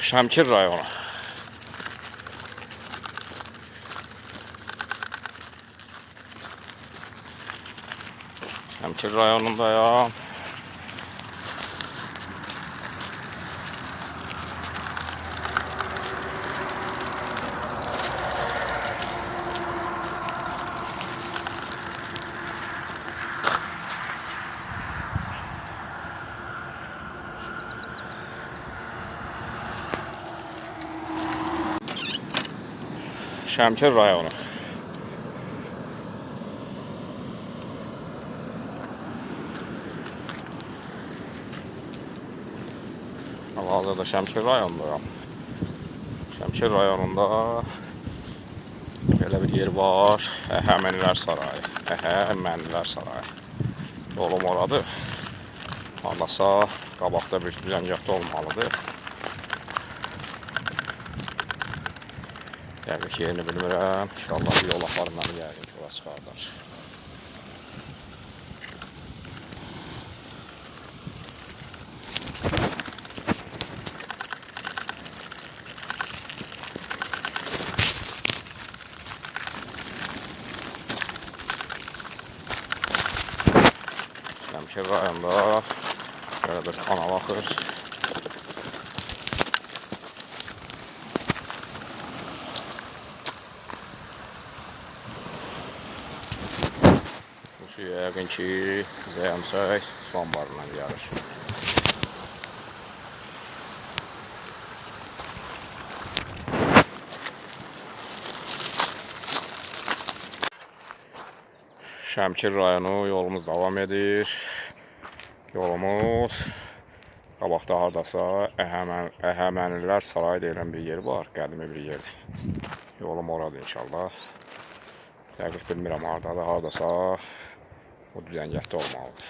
Şəmkir rayonu. Şəmkir rayonundayam. Şəmkir rayonu. Hal-hazırda Şəmkir rayonundayam. Şəmkir rayonunda belə bir yer var. Əhəmənilər sarayı. Əhəmənilər sarayı. Yolum oradır. Hardasa qabaqda bir düzəngahda olmalıdır. Dəqiq yerini bilmirəm. İnşallah bir yol aparım məni yəqin ki, ora çıxardar. Şəmkir rayonunda belə bir kanal axır. Bu yəqin ki, Zəyəmsək su anbarından gəlir. Şəmkir rayonu yolumuz davam edir. Yolumuz qabaqda hardasa Əhəmənilər sarayı deyilən bir yer var. Qədimi bir yer. Yolum oradır inşallah. Dəqiq bilmirəm hardadır. Hardasa o düzəngahda olmalıdır.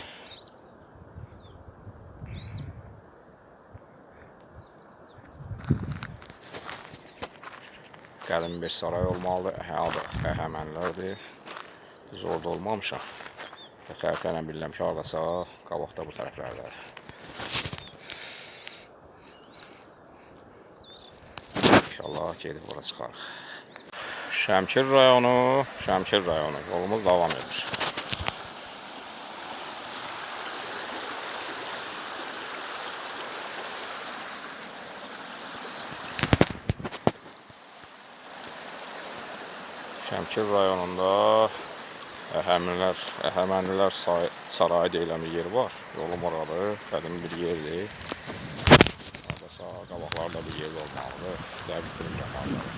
Qədim bir saray olmalıdır. Əhəmənilərdir. Biz orada olmamışam. Xəritə ilə bilirəm ki, hardasa qabaqda bu tərəflərdə. İnşallah gedib ora çıxarıq. Şəmkir rayonu, Şəmkir rayonu. Yolumuz davam edir. Şəmkir rayonunda Əhəmənilər sarayı deyilən bir yer var. Yolum oradır. Qədim bir yerdir. Hardasa qabaqlarda bir yer olmalıdır. Dəqiq bilmirəm hardadır.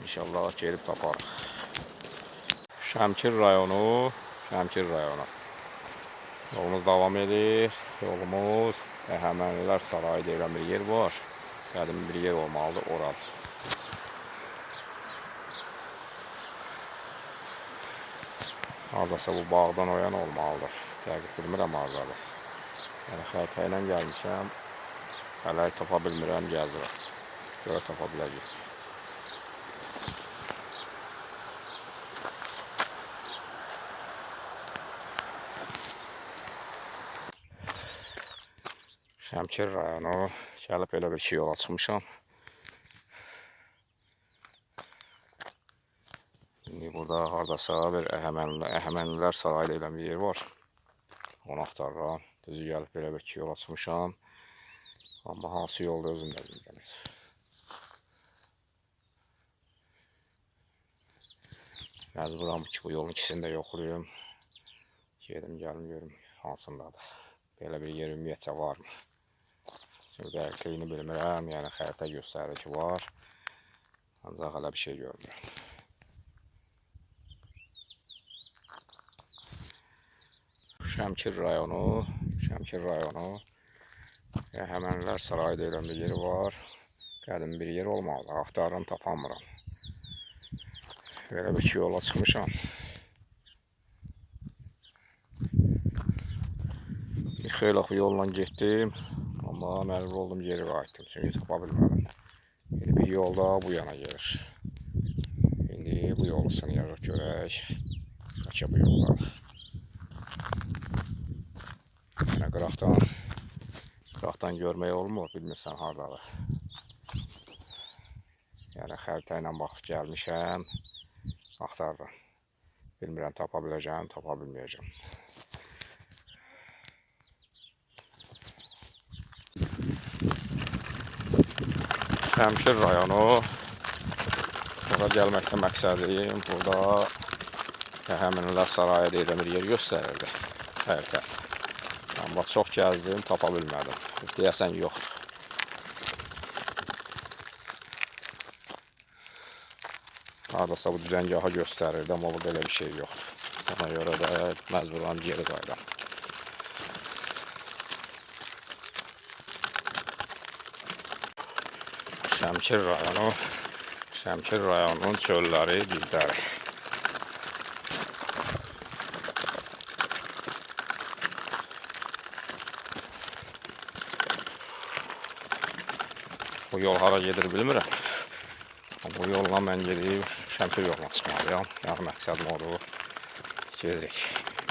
İnşallah gedib taparıq. Şəmkir rayonu, Şəmkir rayonu. Yolumuz davam edir. Yolumuz Əhəmənilər sarayı deyilən bir yer var. Qədim bir yer olmalıdır oradır. Hardasa bu bağdan oyan olmalıdır. Dəqiq bilmirəm hardadır. Yəni xəritə ilə gəlmişəm. Hələ tapa bilmirəm, gəzirəm. Görə tapa biləcək. Şəmkir rayonu. Gəlib elə bir yola çıxmışam. İndi burada hardasa bir Əhəmənilər sarayı deyilən bir yer var. Onu axtarıram. Düzü gəlib belə bir yola çıxmışam. Amma hansı yolda özüm də bilmirəm. Məcburam ki, bu yolun ikisini də yoxlayım. Gedim gəlim görüm hansındadır. Belə bir yer ümumiyyətcə varmı? Şimdi dəqiqliyini bilmirəm. Yəni xəritə göstərir ki, var. Ancaq hələ bir şey görmürəm. Şəmkir rayonu, Şəmkir rayonu. Əhəmənilər sarayı deyilən bir yeri var. Qədim bir yer olmalıdır. Axtarıram, tapamıram. Belə bir yola çıxmışam. Bir xeyli bu yolla getdim. Amma məcbur oldum geri qayıtdım. Çünki tapa bilmədim. İndi bir yolda bu yana gelir. İndi bu yolu sınayarıq görək. Qaça bu yollar. Yine qıraqdan Qıraqdan görmək olmur, bilmirsən hardadır. Yəni xəritə ilə baxıb gəlmişəm, axtarıram. Bilmirəm, tapa biləcəm, tapa bilməyəcəm. Şəmkir rayonu. Bura gəlməkdə məqsədim burada həminlər sarayı deyilən bir yer göstərirdi. Xəritə. Amma çox gəzdim, tapa bilmədim. Deyəsən yoxdur. Hardasa bu düzəngahı göstərirdi, amma burada elə bir şey yoxdur. Ona görə də məcburan geri qayıdam. Şəmkir rayonu, Şəmkir rayonunun çölləri, dilləri. Bu yol hara gedir bilmirəm. Bu yolla mən gedib Şəmkir yoluna çıxmalıyam. Yəni məqsədim odur. Gedirik.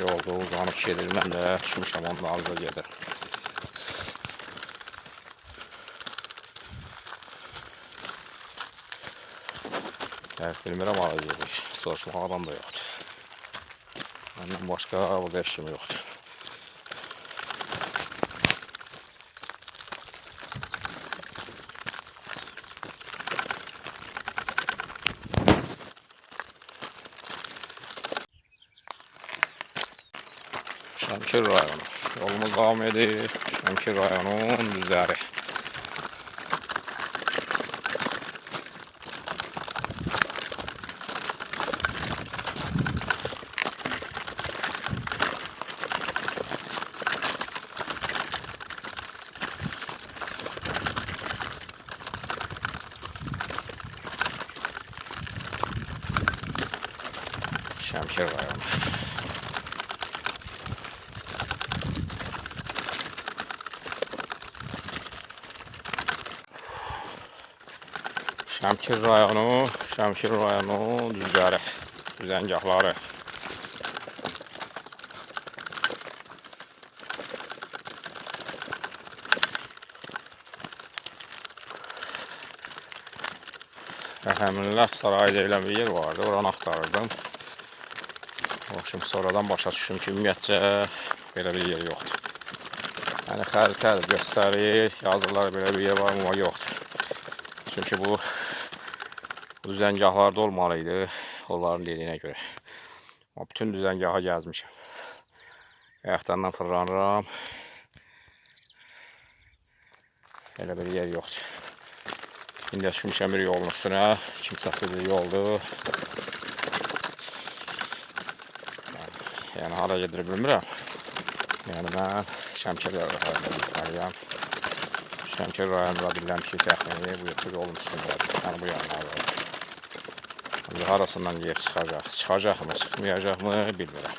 Yolda uzanıb gedir. Mən də düşmüşəm onun arıza gedir. Yəni bilmirəm hara gedirik. Soruşmaq adam da yoxdur. Məndən başqa burada heç kim yoxdur. Şəmkir rayonu. Yolumuz devam edir. Şəmkir rayonunun düzləri. Şəmkir rayonu. Şəmkir rayonu, Şəmkir rayonu düzləri, düzəngahları. Həminlər sarayı deyilən bir yer vardı, oranı axtarırdım. Şimdi sonradan başa düşdüm ki, ümumiyyətcə belə bir yer yoxdur. Yəni xəritədir, göstərir, yazırlar belə bir yer var, amma yoxdur. Çünki bu düzəngahlarda olmalıydı, onların dediyinə görə. Amma bütün düzəngahı gəzmişəm. Ayaqlarından fırlanıram. Elə bir yer yoxdur. İndi düşmüşəm bir yolun üstünə, kimsəsiz bir yoldur. Yəni hara gedir bilmirəm. Yəni mən Şəmkir rayonundayım. Şəmkir rayonunda bilirəm ki, təxmini bu yolun üstündədir. Yəni bu yanlardadır. Harasından gelip çıxacaq. Çıxacaq mı, çıxmayacaq mı bilmirəm.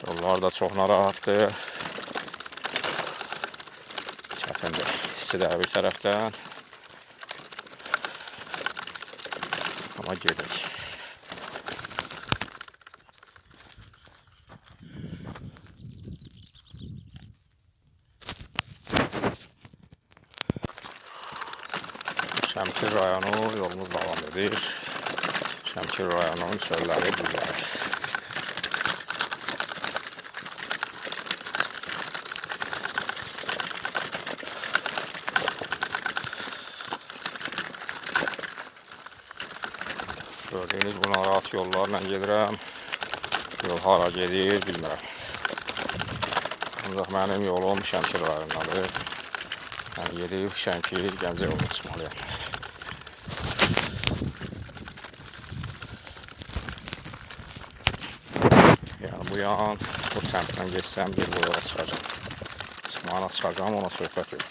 Yollar da çox narahatdır. Çətindir. İstidə bir tərəfdən. Amma gedirik. Şəmkir rayonu yolumuz devam edir. Şəmkir rayonunun çölləri, düzləri. Gördüğünüz bu narahat yollarla gedirəm. Yol hara gedir bilmirəm. Ancaq mənim yolum Şəmkir rayonundadır. Yəni gedib Şəmkir Gəncə yoluna çıxmalıyam. Yəni bu yan, bu səmtdən geçsəm bir bu yola çıxacam. Çıxmağına çıxacam, ona söhbət yoxdur.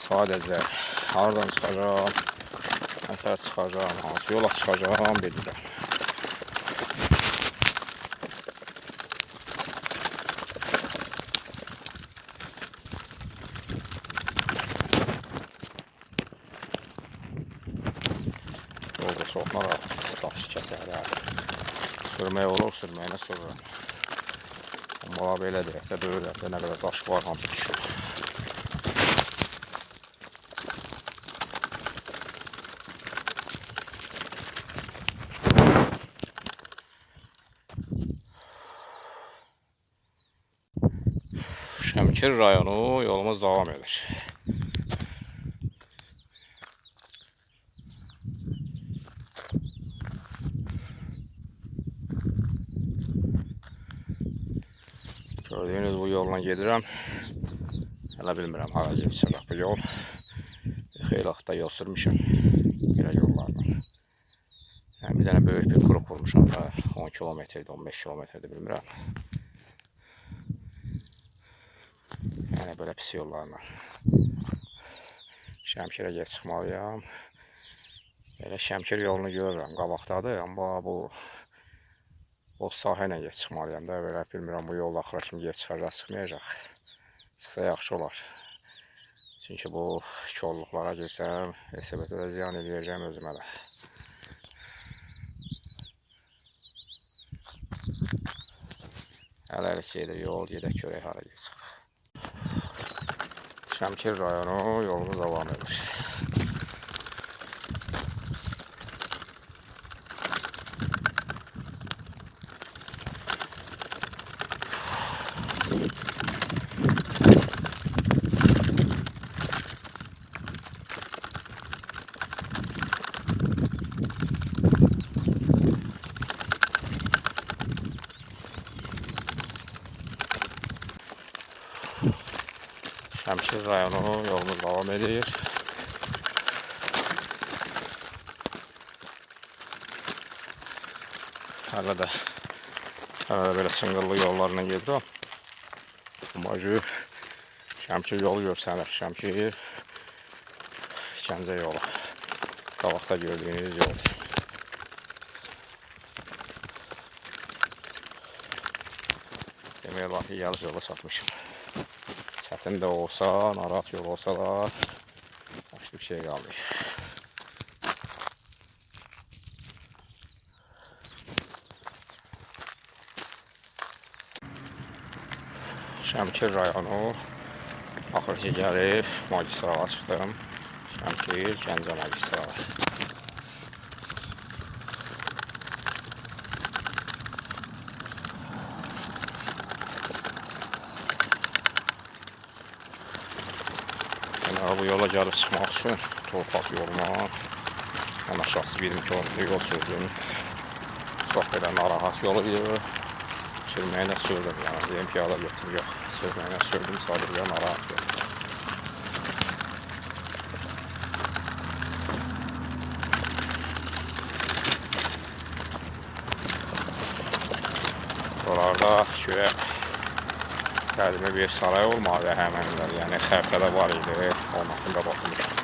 Sadəcə haradan çıxacam, nətər çıxacam, hansı yola çıxacam bilmirəm. Yolda soğuklar daş kəsər. Sürmək olur, sürməyinə sürürəm. Amma belə deyək də, döyürlərdə nə qədər daş var, hamısı düşür. Şəmkir rayonu yolumuz davam edir. Gördüğünüz bu yolla gedirəm. Hələ bilmirəm hara gedəcək bu yol. Xeyli vaxtda yol sürmüşəm belə yollarla. Bir dənə böyük bir qrup vurmuşam da 10 kilometrdir, 15 kilometrdir bilmirəm. Yəni belə pis yollarla. Şəmkirə gec çıxmalıyam. Belə Şəmkir yolunu görürəm, qabaqdadır, amma bu sahə ilə gec çıxmalıyam da, belə bilmirəm bu yolda axıra kimi gec çıxacaq, çıxmayacaq. Çıxsa yaxşı olar. Çünki bu kolluqlara girsəm, SBT-də də ziyan eləyəcəm özümə də. Hələlik gedir yol, gedək görək hara çıxırıq. Şəmkir rayonu yolumuz davam edir. Şəmkir rayonu yolumuz davam edir. Hələ də belə çınqırlı yollarla gedirəm. Amma Şəmkir yolu görsənir. Şəmkir Gəncə yolu. Qabaqda gördüyünüz yol. Demək olar ki, yarış yola çatmışım. Çətin də olsa, narahat yol olsa da başka bir şey qalmayır. Şəmkir rayonu axır ki gəlib, magistrala çıxdım. Şəmkir Gəncə magistralı. Bu yola gəlib çıxmaq üçün torpaq yoluna ən aşağısı 20 km yol sürdüm. Çox belə narahat yol idi. Sürməyinə sürdüm, yəni deyim piyada getdim, yox. Sürməyinə sürdüm, sadəcə narahat yol. Oralarda şöyə qədimi bir saray olmalı həmənlər, yəni xəritədə var idi, onun haqqında baxmışdım.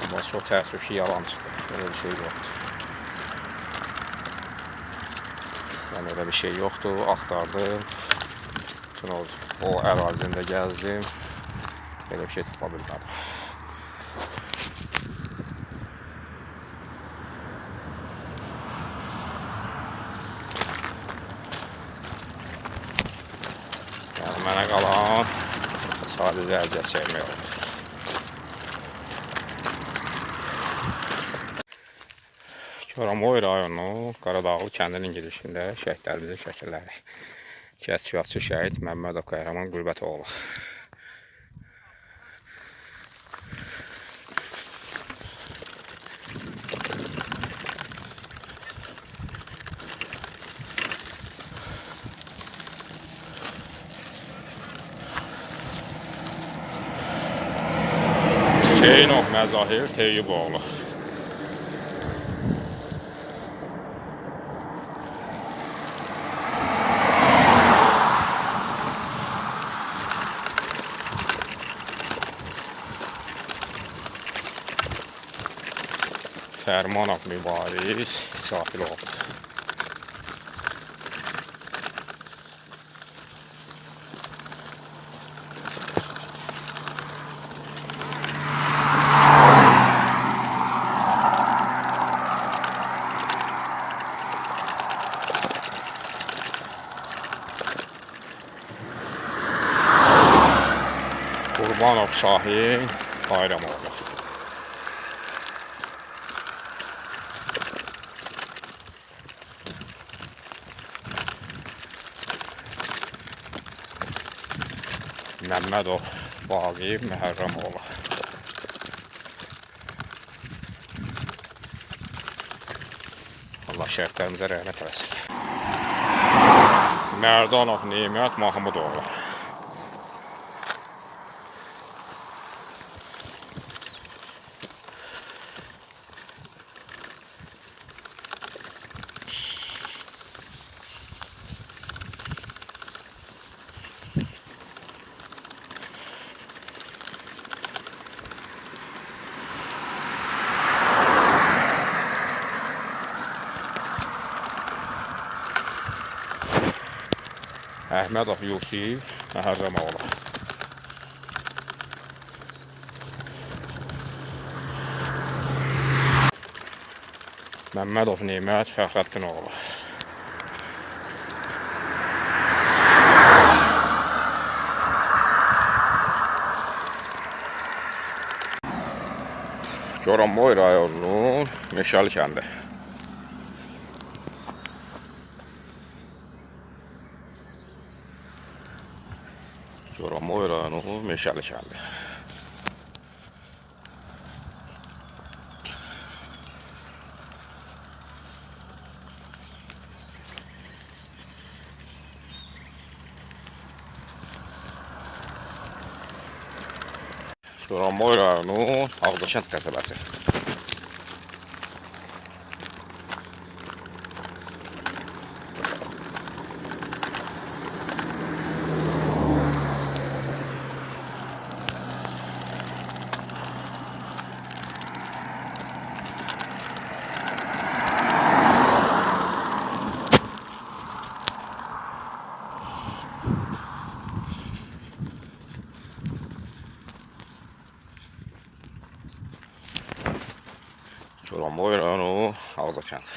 Amma çox təəssüf ki, yalan çıxdı, öyle bir şey yoxdur. Yəni öyle bir şey yoxdur, axtardım, bütün o ərazində gəzdim, belə bir şey tapa bilmədim. Mənə qalan sadəcə əziyyət çəkmək olur. Koramoy rayonu Qaradağlı kəndinin girişində şəhidlərimizin şəkilləri. Kəşfiyyatçı şəhid Məmmədov Qəhrəman Qürbətoğlu. Hüseynov Məzahir Teyyiboğlu. Fərmanov Mübariz Safilov. Qurbanov Şahin Bayramoğlu. Məmmədov Vaqif Məhərrəmoğlu. Allah şəhidlərimizə rəhmət eləsin. Mərdanov Nemət Mahmudoğlu. Əhmədov Yusif Məhərrəmoğlu. Məmmədov Nemət Fəxrəddinoğlu. Goranboy rayonunun Meşəli kəndi. Goranboy rayonu Meşəli kəndi. Goranboy rayonu Ağdakənd qəsəbəsi. Goranboy rayonu Ağdakənd.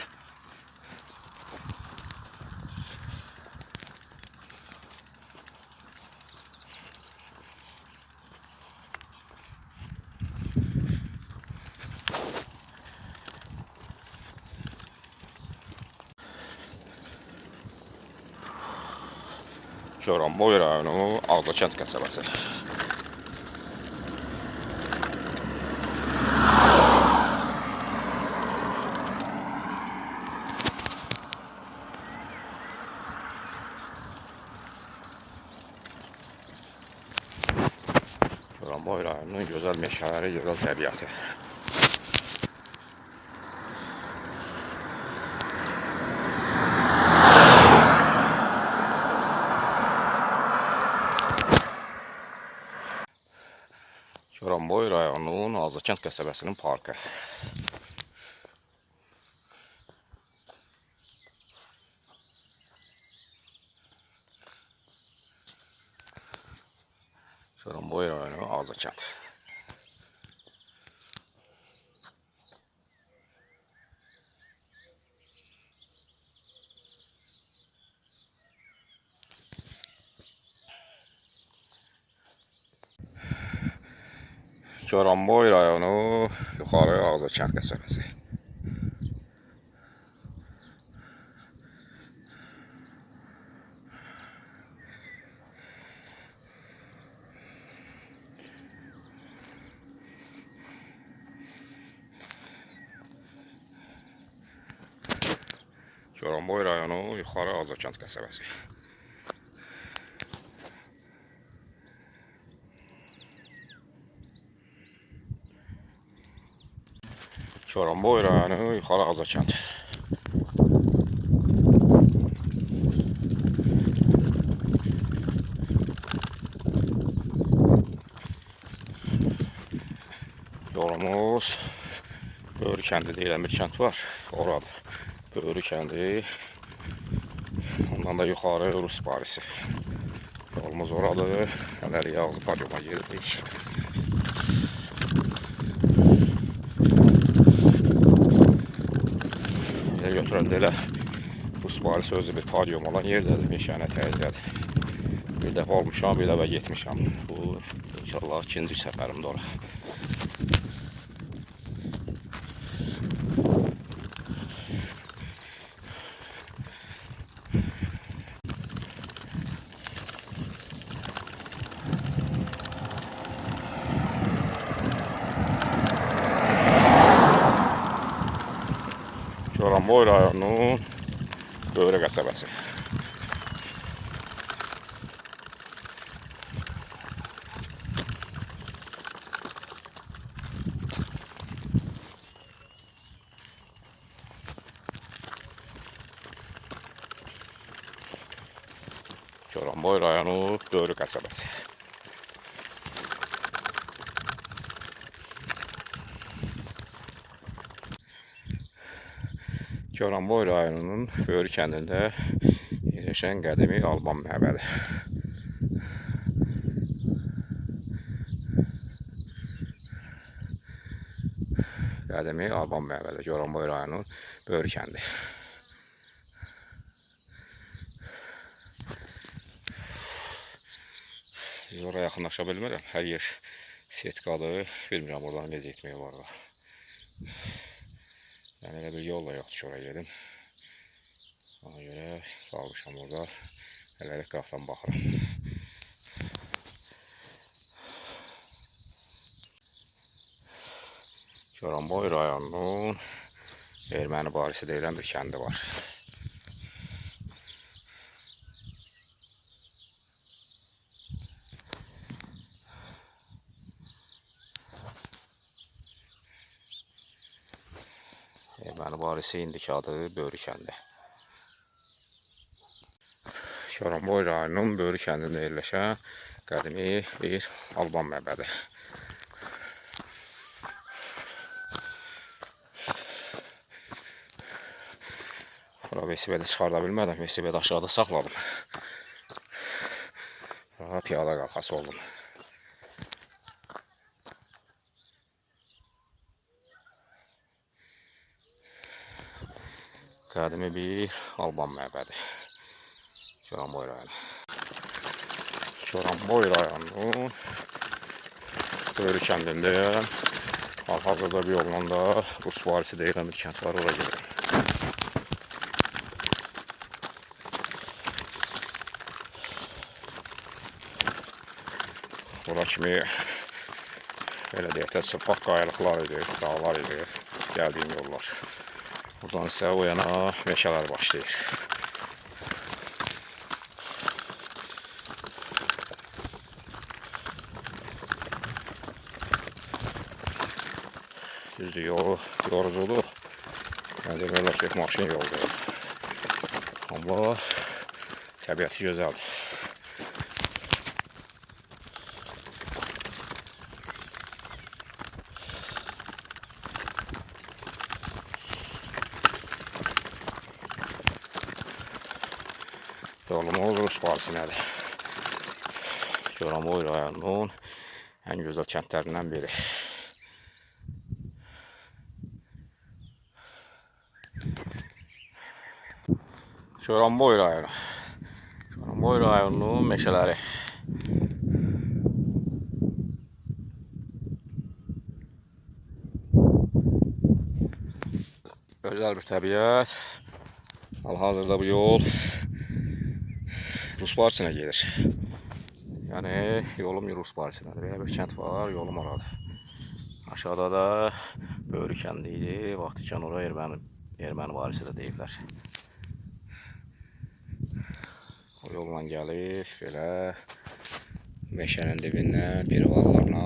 Goranboy rayonu Ağdakənd qəsəbəsi. Goranboy rayonunun gözəl meşələri, gözəl təbiəti. Goranboy rayonunun Ağdakənd qəsəbəsinin parkı. Goranboy rayonu Ağdakənd. Goranboy rayonu Yuxarı Ağdakənd qəsəbəsi. Goranboy rayonu Yuxarı Ağdakənd qəsəbəsi. Goranboy rayonu Yuxarı Ağdakənd. Yolumuz Böyrü kəndi deyilən bir kənd var. Orada Böyrü kəndi. Ondan da yuxarı Rus Parisi. Yolumuz oradır. Hələlik Ağzı Padyoma girdik. Götürəndə elə Rus Parisi özü bir padyum olan yerdədir. Meşənə təyidədir. Bir dəfə olmuşam, bir dəfə getmişəm. Bu İnşallah ikinci səfərimdə ora. Goranboy rayonunun Böyrə qəsəbəsi. Goranboy rayonu Böyrə qəsəbəsi. Goranboy rayonunun Böyrü kəndində yerləşən qədimi Alban məbədi. Qədimi Alban məbədi, Goranboy rayonunun Böyrü kəndi. Ora yaxınlaşa bilmirəm, hər yer setkadır, bilmirəm oradan necə etmək var. Yəni elə bir yolla yoxdur ki, oraya gedim. Ona görə qalmışam orada, hələlik qafdan baxıram. Goranboy rayonunun erməni barisi deyilən bir kəndi var. Erməni barisi indiki adı Böyrü kəndi. Goranboy rayonunun Böyrü kəndində yerləşən qədimi bir Alban məbədi. Bura velosipedi çıxarda bilmədim, velosipedi aşağıda saxladım. Daha piyada qalxası oldum. Qədimi bir Alban məbədi. Goranboy rayonu. Goranboy rayonunun Böyrü kəndindəyəm. Hal-hazırda bir yolla da Rus varisi deyilən bir kənd var, ora gedirəm. Ora kimi belə deyək də sıfaq qayalıqlar idi, dağlar idi, gəldiyim yollar. Buradan isə o yana meşələr başlayır. Düzdür, yolu yorucudur. Yəni demirlər ki, maşın yoldur. Amma təbiəti gözəldir. Yolumuz Rus barisinədir. Goranboy rayonunun ən gözəl kəndlərindən biri. Goranboy rayonu. Goranboy rayonunun meşələri. Gözəl bir təbiət. Hal-hazırda bu yol Rus barisinə gedir. Yəni yolum Rus barisinədir. Belə bir kənd var, yolum oradır. Aşağıda da Böyrü kəndi idi. Vaxtikən ora erməni barisi də deyiblər. O yolla gəlib, belə meşənin dibindən, perivallarla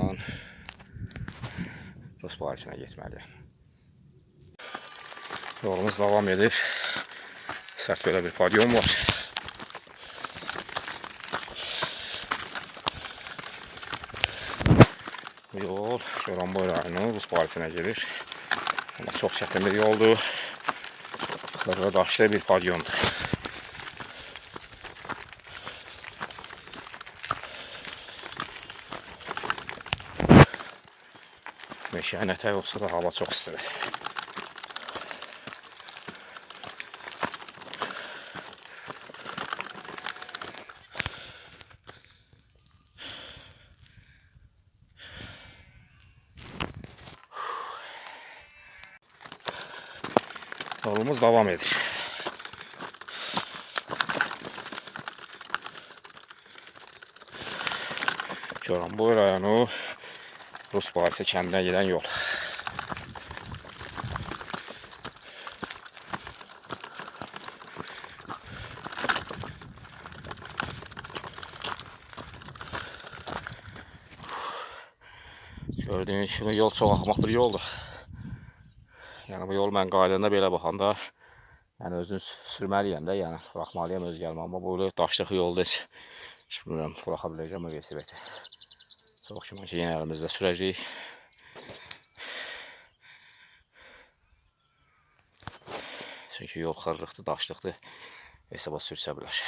Rus barisinə getməliyəm. Yolumuz davam edir. Sərt belə bir padyum var. Bu yol Goranboy rayonunun Rus barisinə gedir. Amma çox çətin bir yoldur. Qırğı daşlı bir padyumdur. Meşənin ətəyi olsa da hava çox istidir. Yolumuz devam edir. Goranboy rayonu Rus Barisi kəndinə gedən yol. Gördüğünüz kimi yol çox axmaq bir yoldur. Yəni bu yol mən qaydanda belə baxanda, yəni özünüz sürməliyəm də, yəni buraxmalıyam öz gəlmə. Amma böyle daşlıq yolda heç bilmirəm, buraxa biləcəm o velosipedi. Çox güman ki, yenə əlimizdə sürəcəyik. Çünki yol xırlıqdır, daşlıqdır, hesaba sürsə bilər.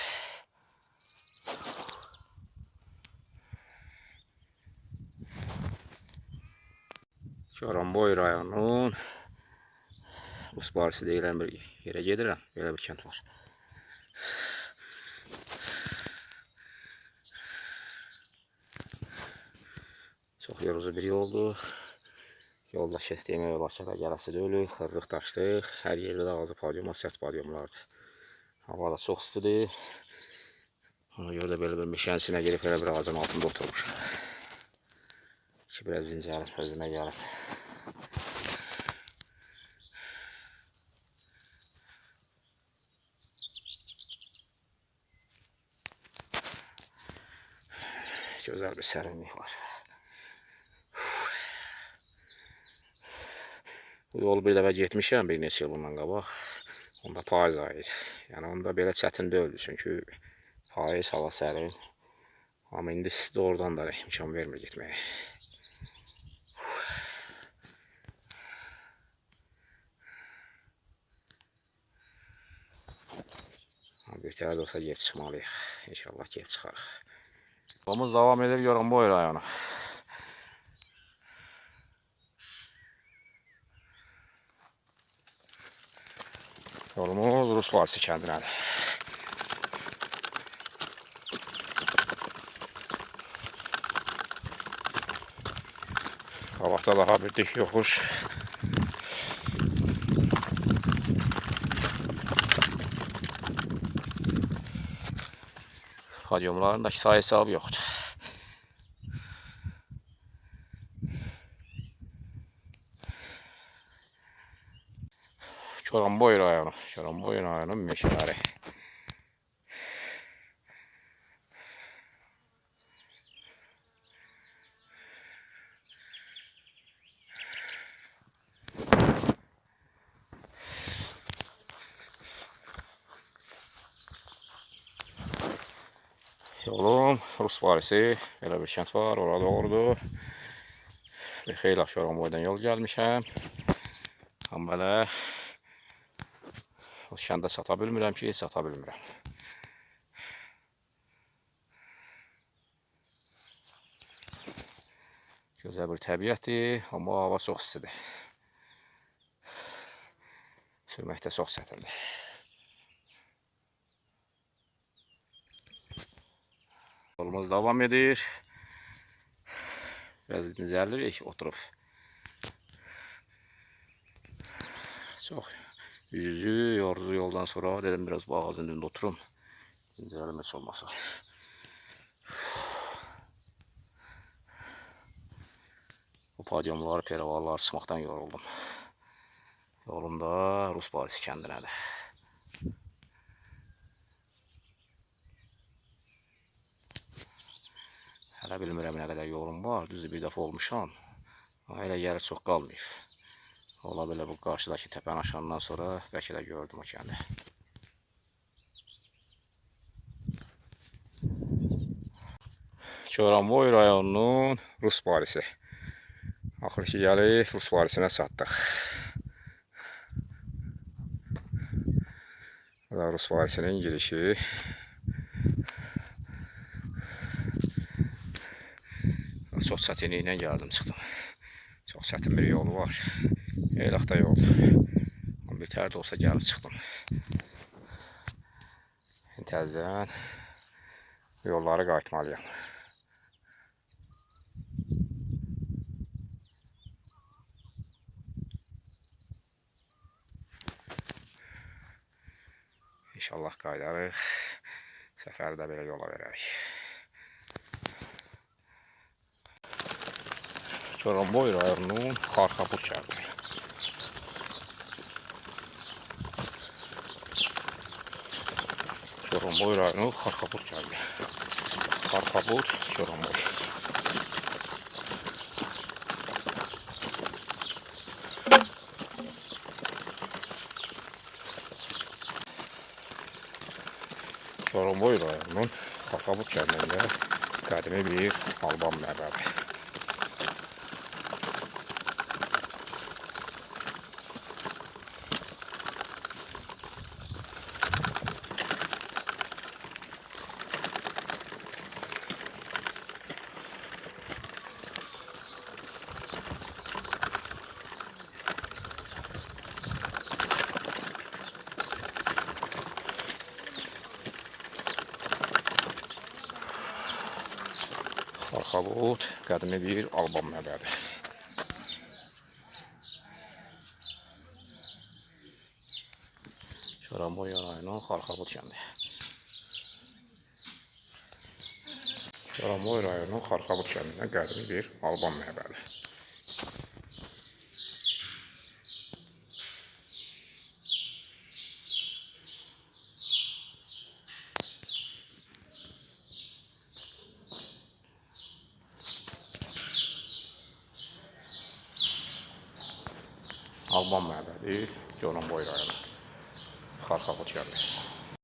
Goranboy rayonunun Rus Barisi deyilən bir yerə gedirəm. Belə bir kənd var. Çox yorucu bir yoldur. Yolda demək olar ki, gələsi deyil, xırlıq daşlıq. Hər yerdə də ağzı padyumlar, sərt padyumlardır. Hava da çox istidir. Ona görə də belə bir meşənin içinə girib elə bir ağacın altında oturmuşam. Ki, biraz dincəlim, özümə gəlim. Gözəl bir sərinlik var. Bu yolu bir dəfə getmişəm bir neçə il bundan qabaq. Onda payız ayıydı. Yəni onda belə çətin deyildi. Çünki payız, hava sərin. Amma indi siz də oradan da imkan vermir getməyə. Bir tane de olsa geri çıxmalıyıq. İnşallah geri çıxarıq. Yolumuz devam edir Goranboy rayonu. Yolumuz Rus Barisi kəndinədir. Qabaqda daha bir dik yoxuş. Padyumların da sayı hesabı yoxdur. Goranboy rayonu meşələri. Yolum Rus Barisi, belə bir kənd var, orada doğrudur. Bir xeyli Goranboydan yol gəlmişəm. Amma belə o kəndə çata bilmirəm ki, çata bilmirəm. Gözəl bir təbiətdir, amma hava çox istidir. Sürməkdə çox çətindir. Yolumuz devam edir. Biraz dincəlirik, oturub. Çox üzücü, yorucu yoldan sonra dedim biraz bu ağacın dibində oturum. Dincəlim heç olmasa. Bu padyumları, peravalları çıxmaqdan yoruldum. Yolumda Rus Barisi kəndinədir. Hələ bilmirəm nə qədər yolum var, düzdür bir dəfə olmuşam. Amma elə gəlir çox qalmayıb. Ola bilər bu qarşıdakı təpəni aşandan sonra bəlkə də gördüm o kəndi. Goranboy rayonunun Rus Barisi. Axır ki gəlib Rus Barisinə çatdıq. Bu da Rus Barisinin girişi. Çox çətinliklə gəldim, çıxdım. Çox çətin bir yolu var. Eylaqda yol. Bir tər də olsa gəlib çıxdım. Təzədən yolları qayıtmalıyam. İnşallah qayıdarıq. Səfərdə belə yola verərik. Goranboy rayonunun Xarxabur kəndi. Goranboy rayonu Xarxabur kəndi. Xarxabur, Goranboy. Goranboy rayonunun Xarxabur kəndində qədimi bir Alban məbədi. Xarxabud qədimi bir Alban məbədi. Goranboy rayonu Xarxabud kəndi. Goranboy rayonu Xarxabud kəndində qədimi bir Alban məbədi. Alban məbədi, Goranboy rayonu, Xarxabud kəndi.